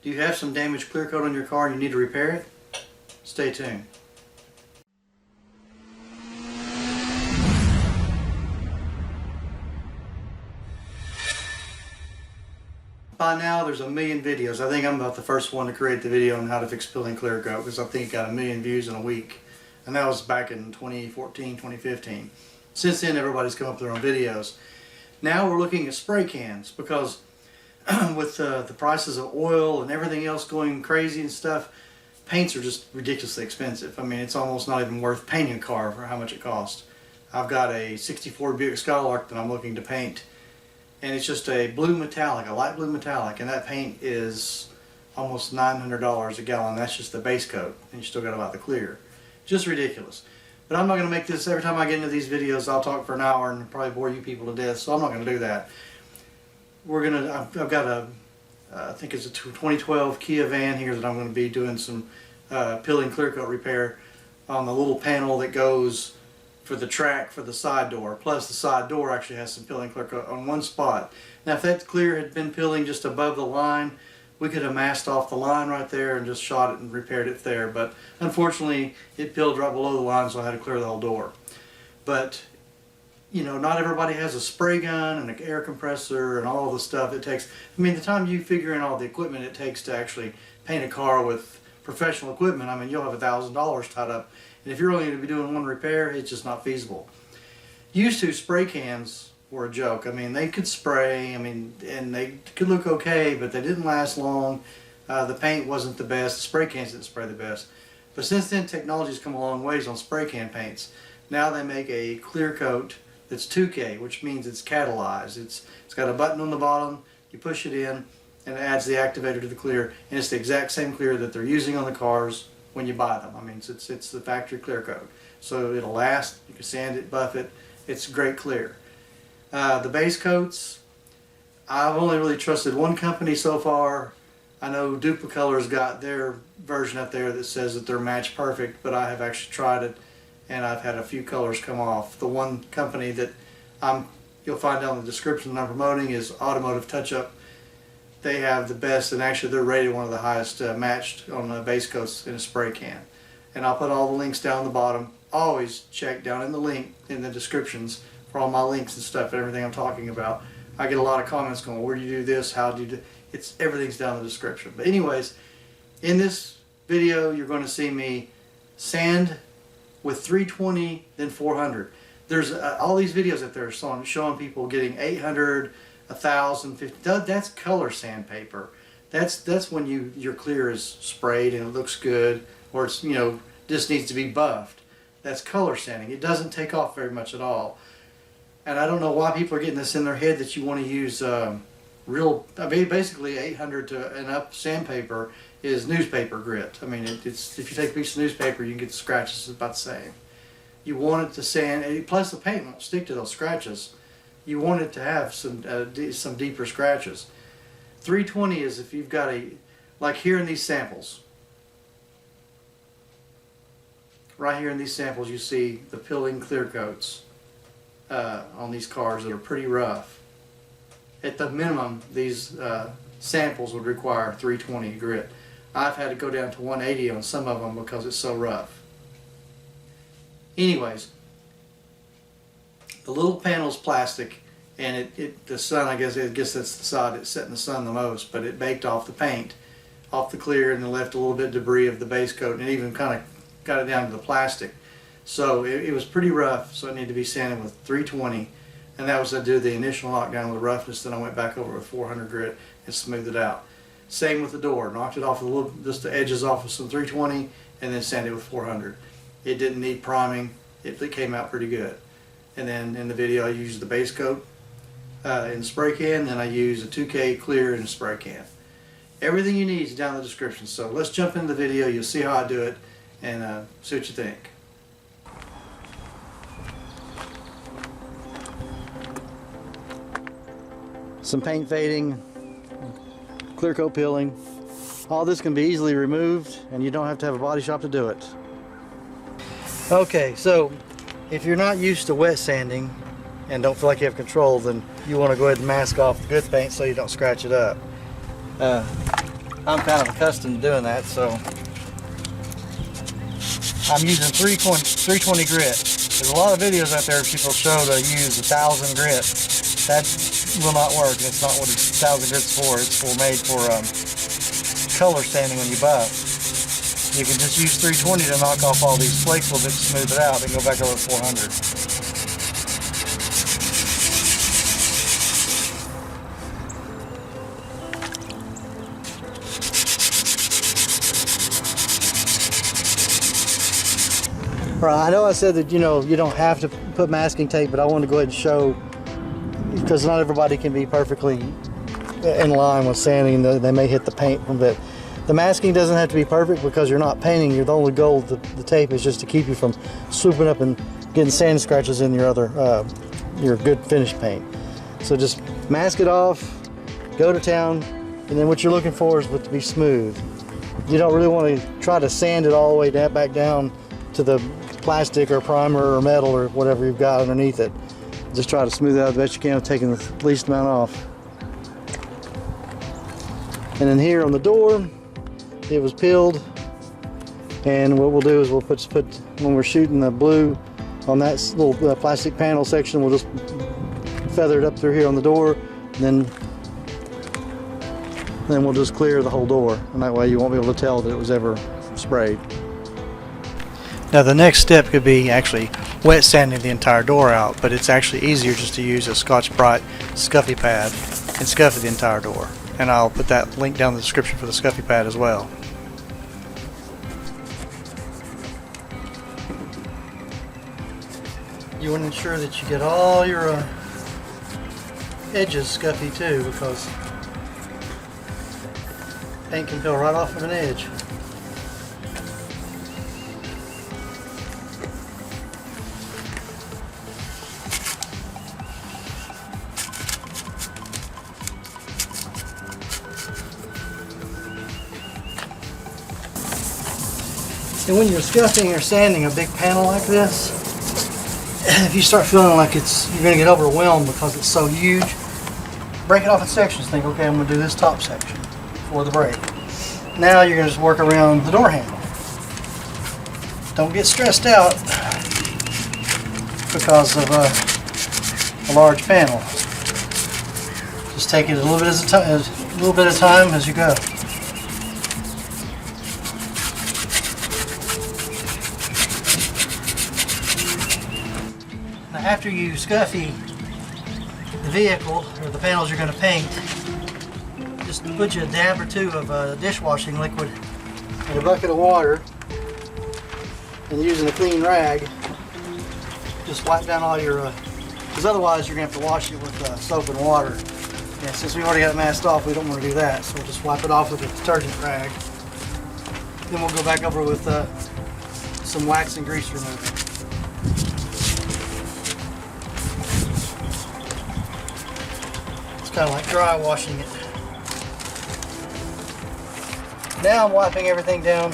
Do you have some damaged clear coat on your car and you need to repair it? Stay tuned. By now there's a million videos. I think I'm about the first one to create the video on how to fix peeling clear coat, because I think it got 1 million views in a week. And that was back in 2014, 2015. Since then everybody's come up with their own videos. Now we're looking at spray cans, because with the prices of oil and everything else going crazy and stuff, paints are just ridiculously expensive. I mean, it's almost not even worth painting a car for how much it costs. I've got a 64 Buick Skylark that I'm looking to paint, and it's just a blue metallic, a light blue metallic, and that paint is almost $900 a gallon. That's just the base coat, and you still got about the clear. Just ridiculous. But I'm not going to make this, every time I get into these videos I'll talk for an hour and probably bore you people to death, so I'm not going to do that. I've got a, I think it's a 2012 Kia van here that I'm going to be doing some peeling clear coat repair on the little panel that goes for the track for the side door. Plus the side door actually has some peeling clear coat on one spot. Now if that clear had been peeling just above the line, we could have masked off the line right there and just shot it and repaired it there. But unfortunately it peeled right below the line, so I had to clear the whole door. But you know, not everybody has a spray gun and an air compressor and all the stuff it takes. I mean, the time you figure in all the equipment it takes to actually paint a car with professional equipment, I mean, you'll have $1,000 tied up. And if you're only going to be doing one repair, it's just not feasible. Used to, spray cans were a joke. I mean, they could spray, I mean, and they could look okay, but they didn't last long. The paint wasn't the best. The spray cans didn't spray the best. But since then, technology's come a long ways on spray can paints. Now they make a clear coat that's 2K, which means it's catalyzed. It's got a button on the bottom, you push it in, and it adds the activator to the clear, and it's the exact same clear that they're using on the cars when you buy them. I mean, it's the factory clear coat. So it'll last, you can sand it, buff it, it's great clear. The base coats, I've only really trusted one company so far. I know Duplicolor's got their version up there that says that they're match perfect, but I have actually tried it and I've had a few colors come off. The one company that you'll find down in the description that I'm promoting is AutomotiveTouchup. They have the best, and actually they're rated one of the highest matched on the base coats in a spray can. And I'll put all the links down the bottom. Always check down in the link in the descriptions for all my links and stuff, everything I'm talking about. I get a lot of comments going, where do you do this, how do you do it? Everything's down in the description. But anyways, in this video you're going to see me sand with 320, then 400. There's all these videos out there showing people getting 800, 1,000, 50. That's color sandpaper. That's when your clear is sprayed and it looks good, or it's, you know, just needs to be buffed. That's color sanding. It doesn't take off very much at all. And I don't know why people are getting this in their head that you want to use real, I mean, basically 800 to and up sandpaper is newspaper grit. I mean, it's if you take a piece of newspaper, you can get the scratches about the same. You want it to sand, plus the paint won't stick to those scratches. You want it to have some deeper scratches. 320 is if you've got like here in these samples. Right here in these samples you see the peeling clear coats on these cars that are pretty rough. At the minimum, these samples would require 320 grit. I've had to go down to 180 on some of them because it's so rough. Anyways, the little panel's plastic, and the sun, I guess that's the side that's set in the sun the most, but it baked off the paint, off the clear, and then left a little bit of debris of the base coat, and it even kind of got it down to the plastic. So it was pretty rough, so it needed to be sanded with 320, and that was to do the initial knockdown with the roughness. Then I went back over with 400 grit and smoothed it out. Same with the door, knocked it off a little, just the edges off with some 320, and then sanded it with 400. It didn't need priming. It came out pretty good. And then in the video I used the base coat in the spray can, then I used a 2K clear in the spray can. Everything you need is down in the description. So let's jump into the video. You'll see how I do it and see what you think. Some paint fading, clear coat peeling. All this can be easily removed and you don't have to have a body shop to do it. Okay, so if you're not used to wet sanding and don't feel like you have control, then you want to go ahead and mask off the good paint so you don't scratch it up. I'm kind of accustomed to doing that, so I'm using 320 grit. There's a lot of videos out there people show to use 1,000 grit. That will not work. It's not what 1,000 grit's for. It's made for color sanding when you buff. You can just use 320 to knock off all these flakes a little bit, smooth it out, and go back over 400. Right, I know I said that, you know, you don't have to put masking tape, but I want to go ahead and show, because not everybody can be perfectly in line with sanding. They may hit the paint from it. The masking doesn't have to be perfect because you're not painting. The only goal of the tape is just to keep you from swooping up and getting sand scratches in your your good finished paint. So just mask it off, go to town, and then what you're looking for is to be smooth. You don't really want to try to sand it all the way back down to the plastic or primer or metal or whatever you've got underneath it. Just try to smooth it out the best you can with taking the least amount off. And then here on the door, it was peeled, and what we'll do is we'll put when we're shooting the blue on that little plastic panel section, we'll just feather it up through here on the door, and then we'll just clear the whole door, and that way you won't be able to tell that it was ever sprayed. Now the next step could be actually wet sanding the entire door out, but it's actually easier just to use a Scotch-Brite scuffy pad and scuff the entire door. And I'll put that link down in the description for the scuffy pad as well. You want to ensure that you get all your edges scuffy too, because paint can peel right off of an edge. And when you're scuffing or sanding a big panel like this, if you start feeling like you're going to get overwhelmed because it's so huge, break it off in sections. Think, okay, I'm going to do this top section for the break. Now you're going to just work around the door handle. Don't get stressed out because of a large panel. Just take it a little bit at a time as you go. After you scuffy the vehicle or the panels you're going to paint, just put you a dab or two of dishwashing liquid in a bucket of water, and using a clean rag, just wipe down all your, because otherwise you're going to have to wash it with soap and water. And since we've already got it masked off, we don't want to do that, so we'll just wipe it off with a detergent rag. Then we'll go back over with some wax and grease remover. Kind of like dry washing it. Now I'm wiping everything down.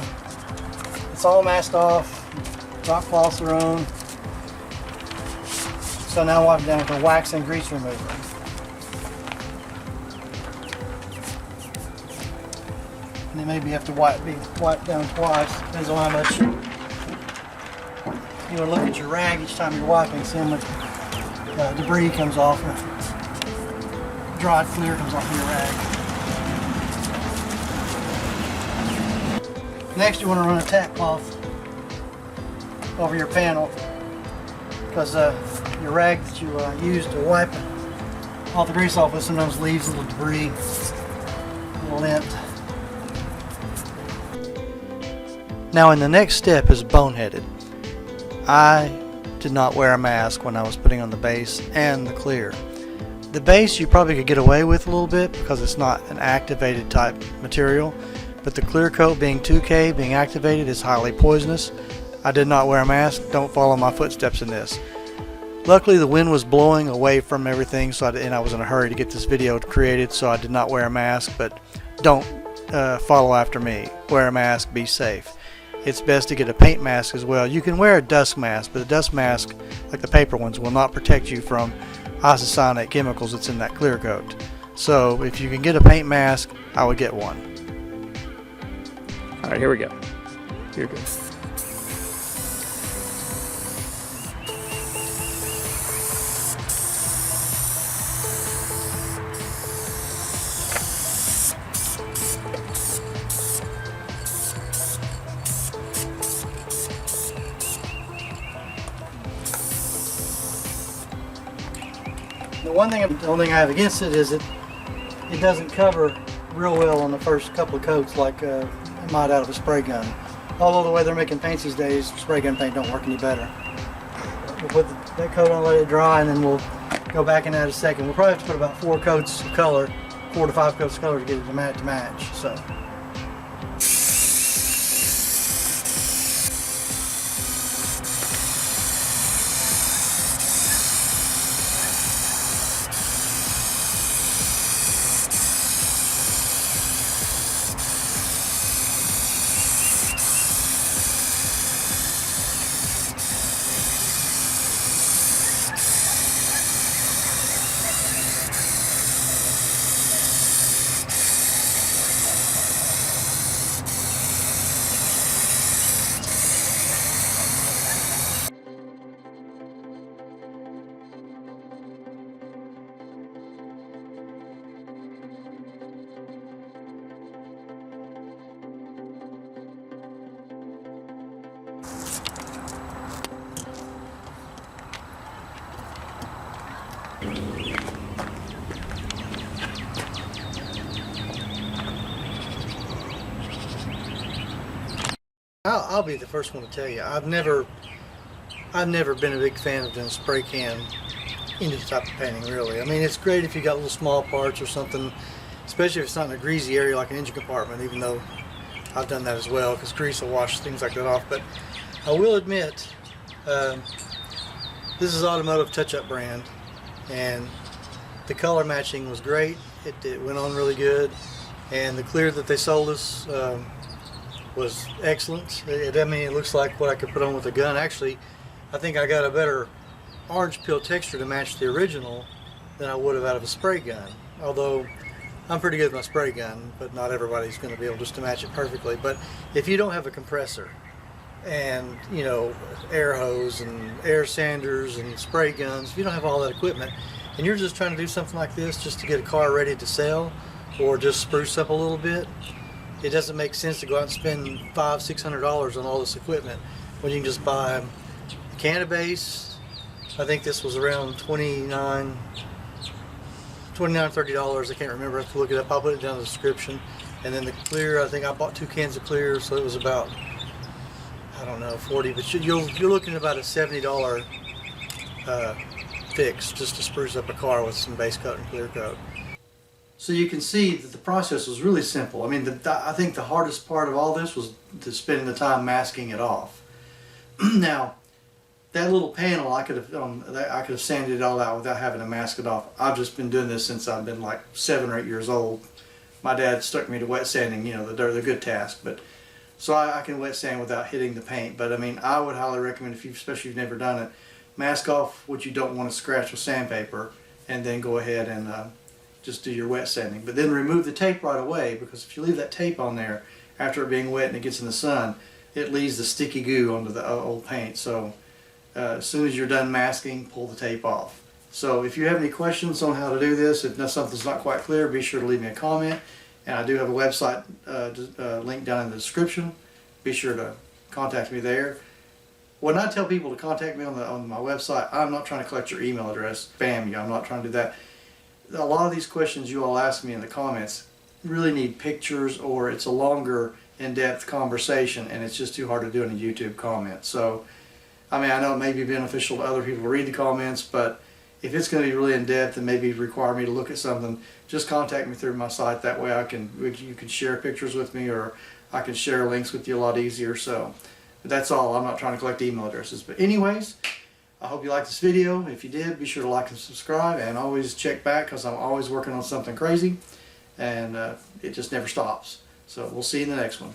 It's all masked off. Rock cloths are on. So now I'm wiping down with a wax and grease remover. And then maybe you have to wipe down twice. Depends on how much you want to look at your rag each time you're wiping. See how much debris comes off. Dried clear comes off your rag. Next you want to run a tack cloth over your panel, because your rag that you use to wipe all the grease off with sometimes leaves a little debris, a little lint. Now in the next step is boneheaded. I did not wear a mask when I was putting on the base and the clear. The base you probably could get away with a little bit because it's not an activated type material, but the clear coat being 2K, being activated, is highly poisonous. I did not wear a mask. Don't follow my footsteps in this. Luckily the wind was blowing away from everything, and I was in a hurry to get this video created, so I did not wear a mask. But don't follow after me. Wear a mask, be safe. It's best to get a paint mask as well. You can wear a dust mask, but a dust mask, like the paper ones, will not protect you from isocyanate chemicals that's in that clear coat. So if you can get a paint mask, I would get one. All right, here we go. You're good. The only thing I have against it is it doesn't cover real well on the first couple of coats like it might out of a spray gun. Although the way they're making paints these days, spray gun paint don't work any better. We'll put that coat on, let it dry, and then we'll go back and add a second. We'll probably have to put about 4 coats of color, 4 to 5 coats of color to get it to match. So. I'll be the first one to tell you, I've never been a big fan of doing spray can into the type of painting, really. I mean, it's great if you got little small parts or something, especially if it's not in a greasy area like an engine compartment, even though I've done that as well, because grease will wash things like that off. But I will admit, this is AutomotiveTouchup brand, and the color matching was great. It went on really good, and the clear that they sold us was excellent. I mean, it looks like what I could put on with a gun. Actually, I think I got a better orange peel texture to match the original than I would have out of a spray gun. Although I'm pretty good with my spray gun, but not everybody's going to be able just to match it perfectly. But if you don't have a compressor and, you know, air hose and air sanders and spray guns, if you don't have all that equipment and you're just trying to do something like this just to get a car ready to sell or just spruce up a little bit, it doesn't make sense to go out and spend $500–600 on all this equipment when you can just buy a can of base. I think this was around $29–30. I can't remember. I have to look it up. I'll put it down in the description. And then the clear, I think I bought 2 cans of clear, so it was about, I don't know, 40. But you're looking at about a $70 fix just to spruce up a car with some base coat and clear coat. So you can see that the process was really simple. I mean, I think the hardest part of all this was spending the time masking it off. Now, that little panel, I could have sanded it all out without having to mask it off. I've just been doing this since I've been like 7 or 8 years old. My dad stuck me to wet sanding, you know, the good task. But so I can wet sand without hitting the paint. But I mean, I would highly recommend, especially if you've never done it, mask off what you don't want to scratch with sandpaper, and then go ahead and just do your wet sanding. But then remove the tape right away, because if you leave that tape on there after it being wet and it gets in the sun, it leaves the sticky goo onto the old paint. So as soon as you're done masking, pull the tape off. So if you have any questions on how to do this, if something's not quite clear, be sure to leave me a comment. And I do have a website link down in the description. Be sure to contact me there. When I tell people to contact me on my website, I'm not trying to collect your email address, spam you. I'm not trying to do that. A lot of these questions you all ask me in the comments really need pictures, or it's a longer, in-depth conversation, and it's just too hard to do in a YouTube comment. So, I mean, I know it may be beneficial to other people to read the comments, but if it's going to be really in-depth and maybe require me to look at something, just contact me through my site. That way you can share pictures with me, or I can share links with you a lot easier. So, but that's all. I'm not trying to collect email addresses. But anyways, I hope you liked this video. If you did, be sure to like and subscribe, and always check back, because I'm always working on something crazy, and it just never stops. So we'll see you in the next one.